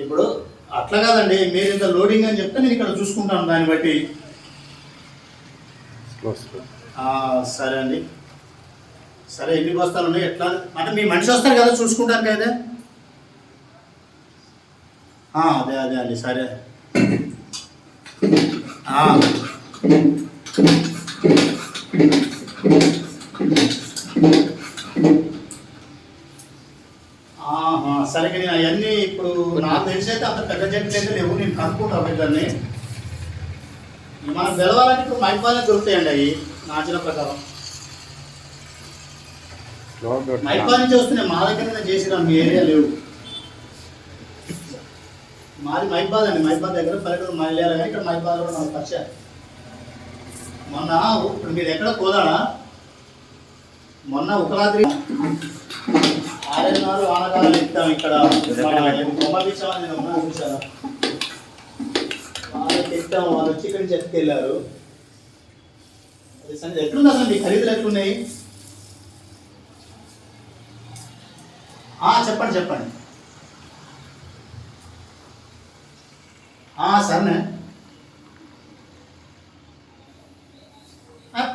ఇప్పుడు అట్లా కాదండి, మీరు ఇంత లోడింగ్ అని చెప్తే నేను ఇక్కడ చూసుకుంటాను దాన్ని బట్టి. సరే అండి, సరే ఎన్ని బస్తాలు ఉన్నాయి ఎట్లా అంటే మీ మనిషి వస్తారు కదా చూసుకుంటాను కదా. అదే అదే అండి, సరే. సరే నేను అవన్నీ ఇప్పుడు నాకు తెలిసి అయితే అంత పెద్ద చెట్లు అయితే లేవు, నేను కనుక్కుంటాను ఇద్దరిని. మనం తెలవాలంటే ఇప్పుడు మైపాలనే దొరుకుతాయండి అవి నా చిన్న ప్రకారం. మైపాల నుంచి వస్తున్నాయి, మా దగ్గర చేసినా మీ ఏరియా లేవు. మాది మైబాద్ అండి, మైబాద్ దగ్గర పల్లెటూరు మహిళలు కానీ ఇక్కడ మైబాద్ కూడా మనకు పరిచయం. మొన్న ఇప్పుడు మీరు ఎక్కడ కోదాడా, మొన్న ఉత్తరాద్రి 6 నెలలు వానకాలం ఇస్తాం ఇక్కడ బొమ్మపించామని నేను ఉన్నా చూసాను. వాళ్ళకి ఇస్తాం, వాళ్ళు వచ్చి ఇక్కడి నుంచి ఎత్తుకెళ్ళారు. అది ఎట్లుంది అసలు మీ ఖరీదులు ఎట్లున్నాయి? చెప్పండి చెప్పండి. సరేనే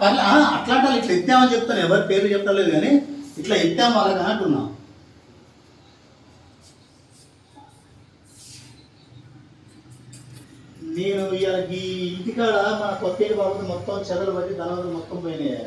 పర్లే, అట్లాంటి వాళ్ళు ఇట్లా ఎత్తామని చెప్తాను, ఎవరి పేర్లు చెప్తలేదు కానీ ఇట్లా ఎత్తాము వాళ్ళకి అంటున్నా. నేను ఇవాళ ఈ ఇంటికాడ మన కొత్త బాబు మొత్తం చెదలు బట్టి ధనవలు మొత్తం పోయినాయి.